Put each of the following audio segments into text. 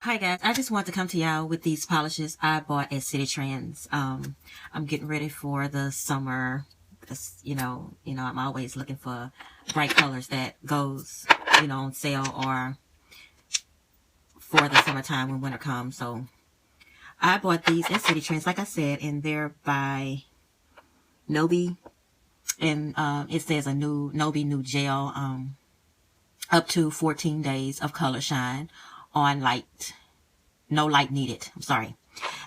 Hi guys, I just want to come to y'all with these polishes I bought at City Trends. I'm getting ready for the summer. I'm always looking for bright colors that goes, on sale or for the summertime when winter comes. So I bought these at City Trends, like I said, and they're by Nobi, and it says a new Nobi new gel, up to 14 days of color shine on light. No light needed. I'm sorry.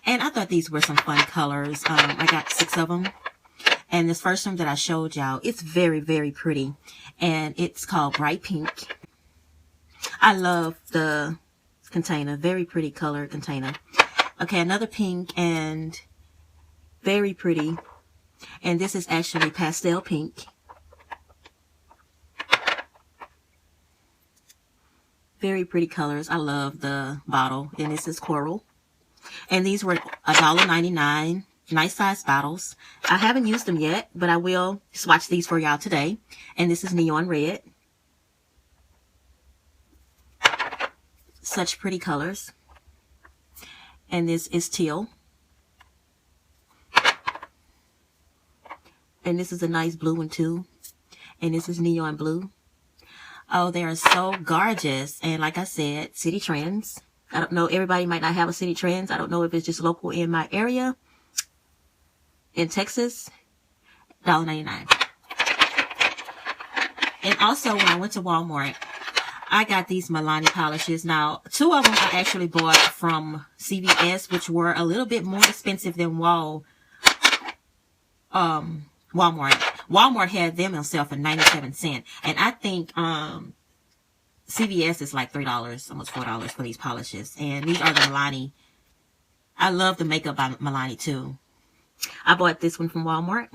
And I thought these were some fun colors. I got 6 of them. And this first one that I showed y'all, it's very, very pretty. And it's called Bright Pink. I love the container. Very pretty color container. Okay, another pink and very pretty. And this is actually pastel pink. Very pretty colors. I love the bottle. And this is coral. And these were $1.99. Nice size bottles. I haven't used them yet, but I will swatch these for y'all today. And this is neon red. Such pretty colors. And this is teal. And this is a nice blue one too. And this is neon blue. Oh, they are so gorgeous. And like I said, City Trends. I don't know, everybody might not have a City Trends. I don't know if it's just local in my area. In Texas, $1.99. And also, when I went to Walmart, I got these Milani polishes. Now, 2 of them I actually bought from CVS, which were a little bit more expensive than Walmart. Walmart had them on sale for 97 cents. And I think CVS is like $3, almost $4 for these polishes. And these are the Milani. I love the makeup by Milani too. I bought this one from Walmart.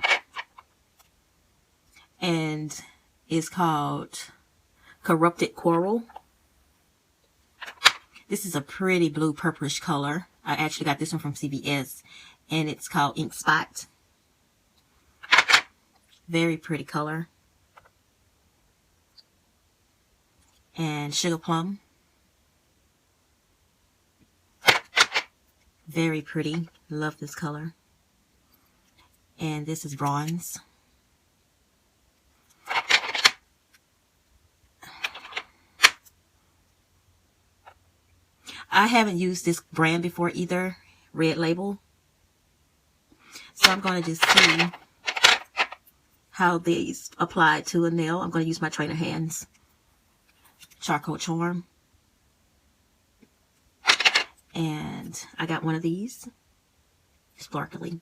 And it's called Corrupted Coral. This is a pretty blue purplish color. I actually got this one from CVS. And it's called Ink Spot. Very pretty color. And Sugar Plum. Very pretty. Love this color. And this is Bronze. I haven't used this brand before either. Red Label. So I'm going to just see how these apply to a nail. I'm going to use my trainer hands. Charcoal Charm. And I got one of these. Sparkly.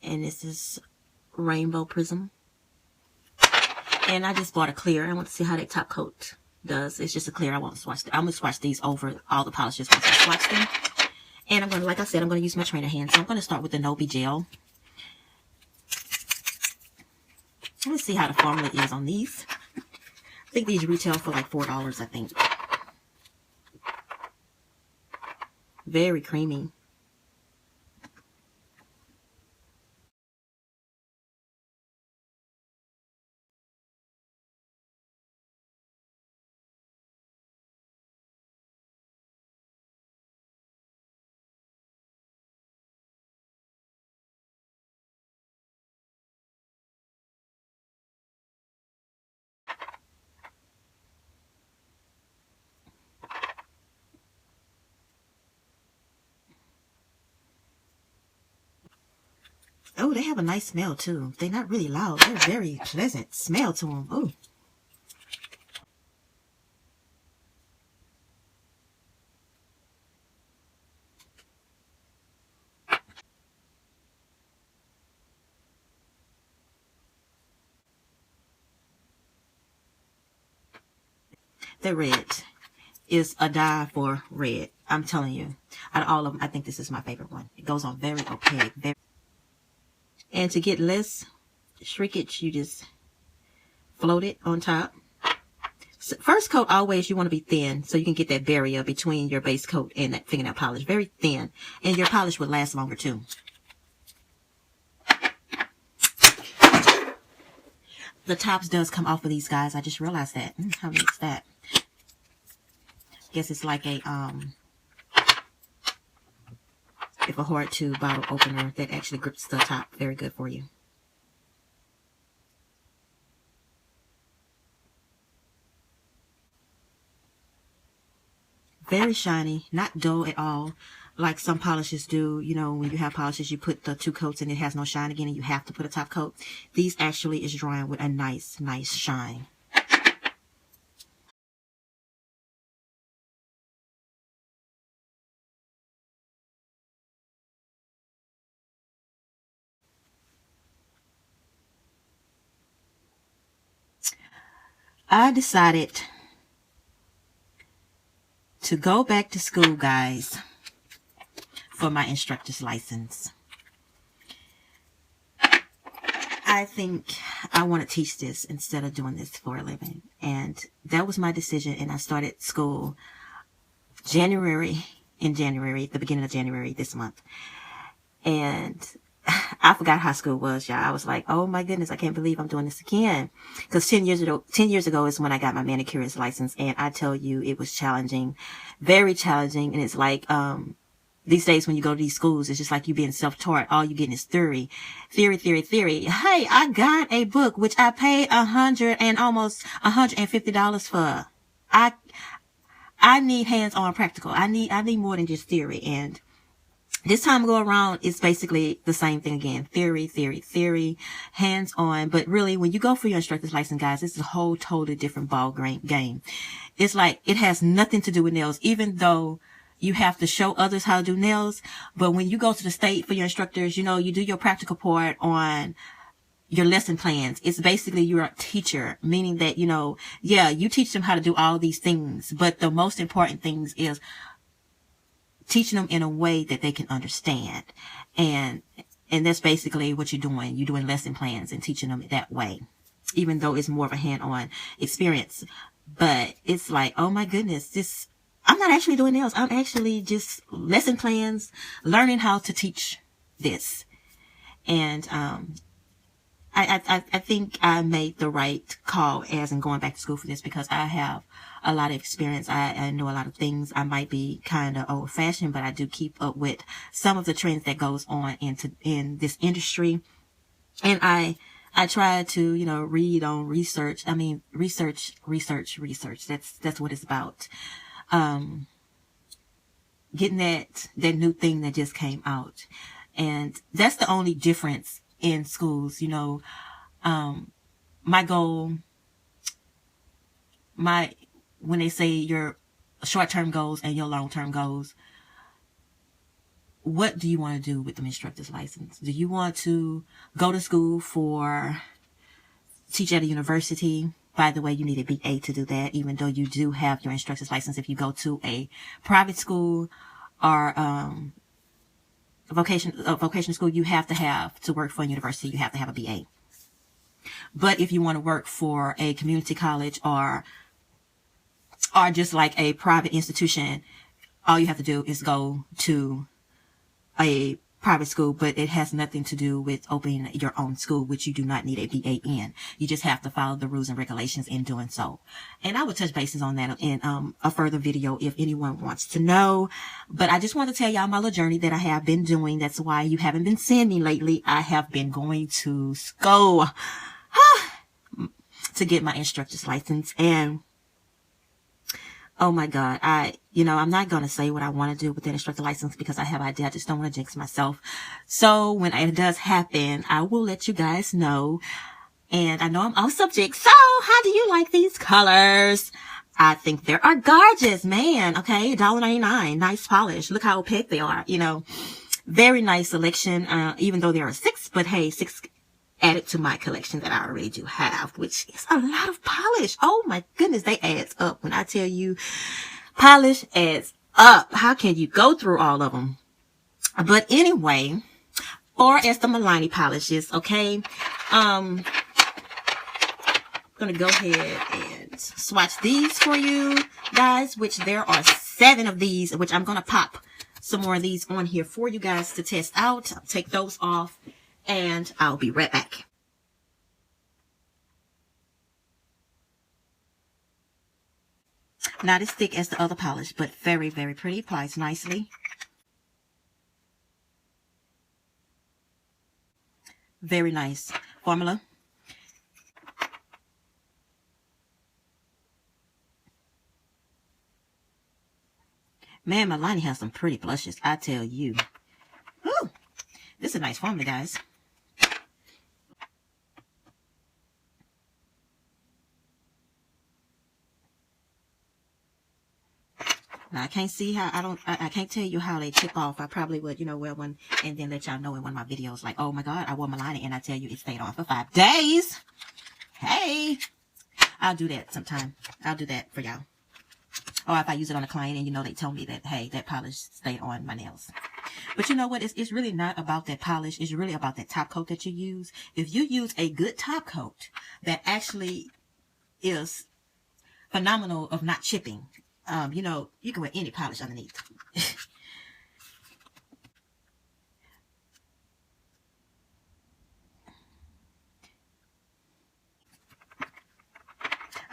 And this is Rainbow Prism. And I just bought a clear. I want to see how that top coat does. It's just a clear. I won't swatch. I'm going to swatch these over all the polishes once I swatch them. And I'm going to, like I said, I'm going to use my trainer hands. So I'm going to start with the Nobi gel. Let's see how the formula is on these. I think these retail for like $4, I think. Very creamy. Oh, they have a nice smell too. They're not really loud. They're very pleasant smell to them. Oh. The red is a die for red. I'm telling you. Out of all of them, I think this is my favorite one. It goes on very opaque. And to get less shrinkage, you just float it on top. So first coat, always you want to be thin so you can get that barrier between your base coat and that fingernail polish. Very thin. And your polish would last longer too. The tops does come off of these guys. I just realized that. How neat is that? guess it's like a if a hard to bottle opener that actually grips the top. Very good for you. Very shiny, not dull at all, like some polishes do. You know, when you have polishes, you put the 2 coats and it has no shine again, and you have to put a top coat. These actually is drying with a nice shine. I decided to go back to school, guys, for my instructor's license. I think I want to teach this instead of doing this for a living. And that was my decision. And I started school in January, the beginning of January this month. And I forgot how school was, y'all. I was like, oh my goodness, I can't believe I'm doing this again. Because 10 years ago is when I got my manicurist license. And I tell you, it was challenging, very challenging. And it's like, these days when you go to these schools, it's just like you being self-taught. All you getting is theory. Hey, I got a book, which I paid almost $150 for. I need hands-on practical. I need more than just theory. And this time go around, it's basically the same thing again. Theory, hands-on. But really, when you go for your instructor's license, guys, it's a whole totally different ball game. It's like, it has nothing to do with nails, even though you have to show others how to do nails. But when you go to the state for your instructors, you know, you do your practical part on your lesson plans. It's basically you're a teacher, meaning that, you know, yeah, you teach them how to do all these things. But the most important things is teaching them in a way that they can understand. And that's basically what you're doing. You're doing lesson plans and teaching them that way, even though it's more of a hand-on experience. But it's like, oh my goodness, I'm not actually doing nails. I'm actually just lesson plans, learning how to teach this. And, I think I made the right call as in going back to school for this, because I have a lot of experience. I know a lot of things. I might be kind of old fashioned, but I do keep up with some of the trends that goes on in this industry. And I try to, you know, read on research. I mean, research. That's what it's about. Getting that new thing that just came out. And that's the only difference in schools. You know, my goal, when they say your short-term goals and your long-term goals, what do you want to do with the instructor's license? Do you want to go to school for teach at a university? By the way, you need a BA to do that, even though you do have your instructor's license. If you go to a private school or a vocational school, you have to work for a university, you have to have a BA. But if you want to work for a community college or just like a private institution, all you have to do is go to a private school, but it has nothing to do with opening your own school, which you do not need a BA in. You just have to follow the rules and regulations in doing so. And I will touch bases on that in a further video if anyone wants to know. But I just want to tell y'all my little journey that I have been doing. That's why you haven't been seeing me lately. I have been going to school to get my instructor's license. And oh my God, I'm not going to say what I want to do with the instructor license because I have an idea. I just don't want to jinx myself. So when it does happen, I will let you guys know. And I know I'm off subject. So how do you like these colors? I think they are gorgeous, man. Okay. $1.99. Nice polish. Look how opaque they are. You know, very nice selection. Even though there are 6, but hey, 6 added to my collection that I already do have, which is a lot of polish. Oh my goodness, they adds up. When I tell you polish adds up, how can you go through all of them? But anyway, or as the Milani polishes, okay? I'm gonna go ahead and swatch these for you guys, which there are 7 of these, which I'm gonna pop some more of these on here for you guys to test out. I'll take those off and I'll be right back. Not as thick as the other polish, but very, very pretty. Applies nicely. Very nice formula. Man, Milani has some pretty blushes, I tell you. Woo! This is a nice formula, guys. Now, I can't see how, I can't tell you how they chip off. I probably would, you know, wear one and then let y'all know in one of my videos, like, oh my God, I wore Milani, and I tell you it stayed on for 5 days. Hey, I'll do that sometime. I'll do that for y'all. Or if I use it on a client and, you know, they tell me that, hey, that polish stayed on my nails. But you know what? It's really not about that polish. It's really about that top coat that you use. If you use a good top coat that actually is phenomenal of not chipping, you know, you can wear any polish underneath.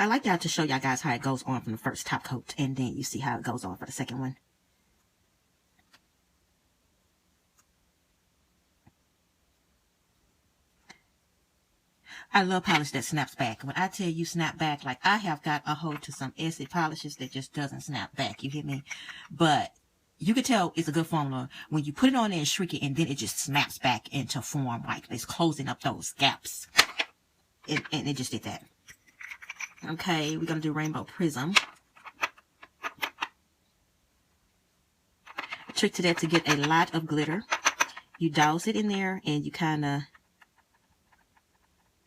I like y'all to show y'all guys how it goes on from the first top coat, and then you see how it goes on for the second one. I love polish that snaps back. When I tell you snap back, like I have got a hold to some Essie polishes that just doesn't snap back. You hear me? But you can tell it's a good formula when you put it on there and shrink it, and then it just snaps back into form, like it's closing up those gaps. And it just did that. Okay, we're going to do Rainbow Prism. A trick to that, to get a lot of glitter, you douse it in there and you kind of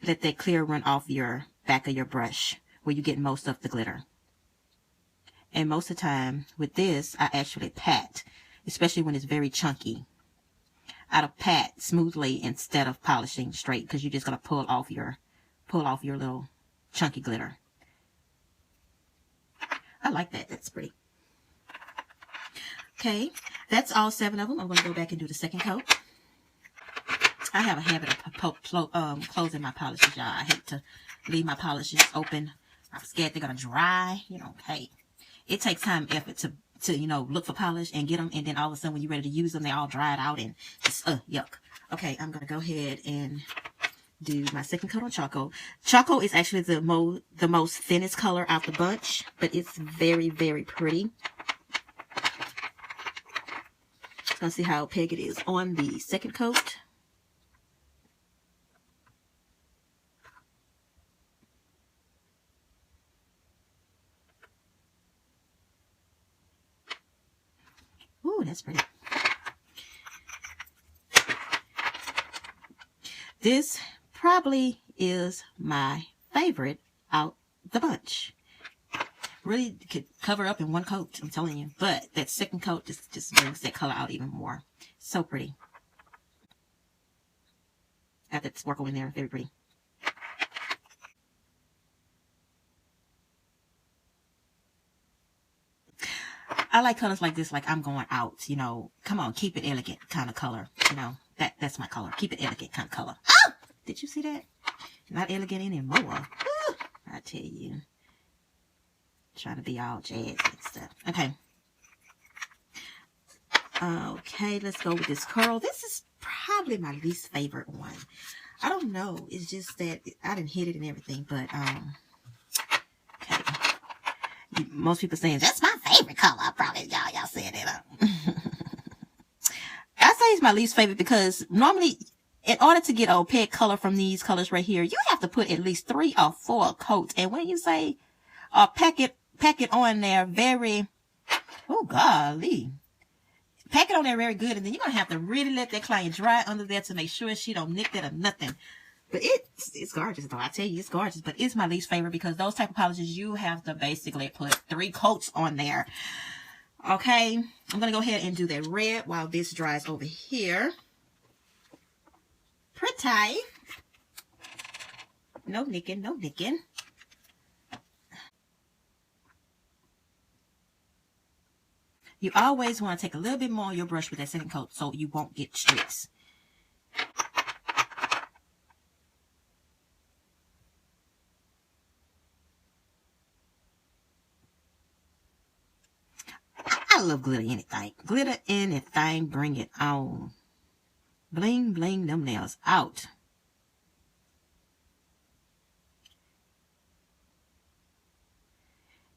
let that clear run off your back of your brush where you get most of the glitter. And most of the time with this, I actually pat, especially when it's very chunky. I'll pat smoothly instead of polishing straight, because you're just going to pull off your little chunky glitter. I like that. That's pretty. Okay, that's all 7 of them. I'm going to go back and do the second coat. I have a habit of closing my polishes, y'all. I hate to leave my polishes open. I'm scared they're going to dry. You know, hey, it takes time and effort to, you know, look for polish and get them. And then all of a sudden when you're ready to use them, they all dried out and just, yuck. Okay, I'm going to go ahead and do my second coat on charcoal. Charcoal is actually the most thinnest color out the bunch, but it's very, very pretty. Let's see how opaque it is on the second coat. Ooh, that's pretty. This probably is my favorite out the bunch. Really could cover up in one coat, I'm telling you. But that second coat just brings that color out even more. So pretty. Got that sparkle in there. Very pretty. I like colors like this, like I'm going out, you know. Come on, keep it elegant kind of color. You know, that's my color. Keep it elegant kind of color. Oh! Did you see that? Not elegant anymore. Ooh, I tell you. Trying to be all jazzy and stuff. Okay. Okay, let's go with this curl. This is probably my least favorite one. I don't know. It's just that I didn't hit it and everything, but okay. Most people saying that's my favorite color. Probably y'all said it. I say it's my least favorite because normally, in order to get an opaque color from these colors right here, you have to put at least 3 or 4 coats. And when you say pack it on there very, oh golly, pack it on there very good, and then you're gonna have to really let that client dry under there to make sure she don't nick that or nothing. But it's gorgeous though. I tell you, it's gorgeous. But it's my least favorite because those type of polishes, you have to basically put 3 coats on there. Okay, I'm gonna go ahead and do that red while this dries over here. Pretty. No nicking, no nicking. You always want to take a little bit more on your brush with that second coat so you won't get streaks. I love glitter anything. Glitter anything, bring it on. Bling, bling them nails out.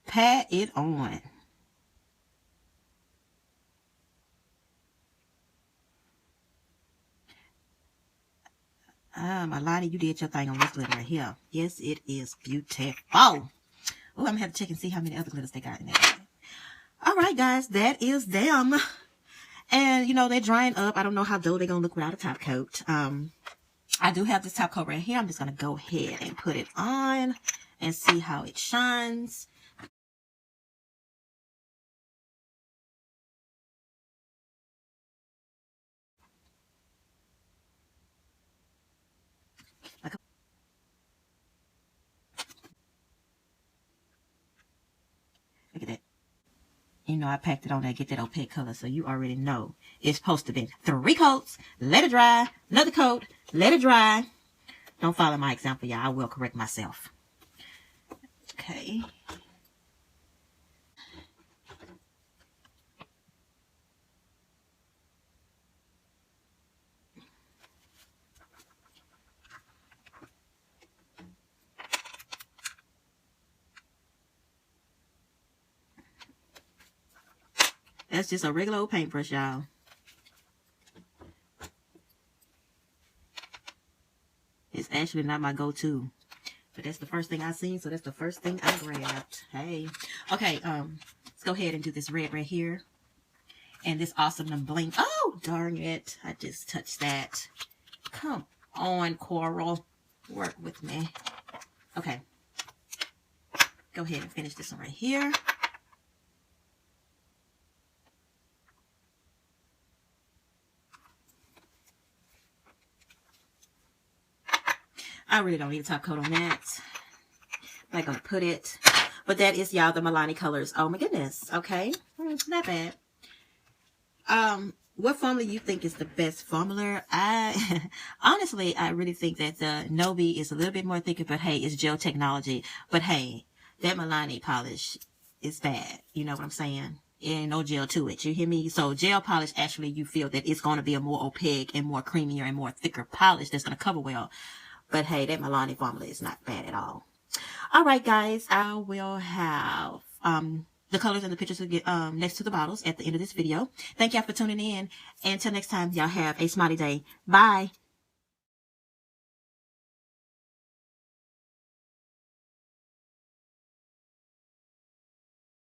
Pat it on. Milani, you did your thing on this glitter right here. Yes, it is beautiful. Oh, I'm going to have to check and see how many other glitters they got in there. All right, guys, that is them. And, you know, they're drying up. I don't know how dull they're going to look without a top coat. I do have this top coat right here. I'm just going to go ahead and put it on and see how it shines. Look at that. You know, I packed it on there, get that opaque color, so you already know it's supposed to be 3 coats, let it dry, another coat, let it dry. Don't follow my example, y'all. I will correct myself. Okay. That's just a regular old paintbrush, y'all. It's actually not my go-to. But that's the first thing I seen, so that's the first thing I grabbed. Hey. Okay, let's go ahead and do this red right here. And this awesome bling. Oh, darn it. I just touched that. Come on, Coral. Work with me. Okay. Go ahead and finish this one right here. I really don't need a top coat on that. I'm not going to put it. But that is, y'all, the Milani colors. Oh, my goodness. Okay. Not bad. What formula you think is the best formula? Honestly, I really think that the Nobi is a little bit more thicker, but hey, it's gel technology. But hey, that Milani polish is bad. You know what I'm saying? And no gel to it. You hear me? So gel polish, actually, you feel that it's going to be a more opaque and more creamier and more thicker polish that's going to cover well. But hey, that Milani formula is not bad at all. All right, guys, I will have the colors and the pictures will get next to the bottles at the end of this video. Thank y'all for tuning in. And until next time, y'all have a smiley day. Bye.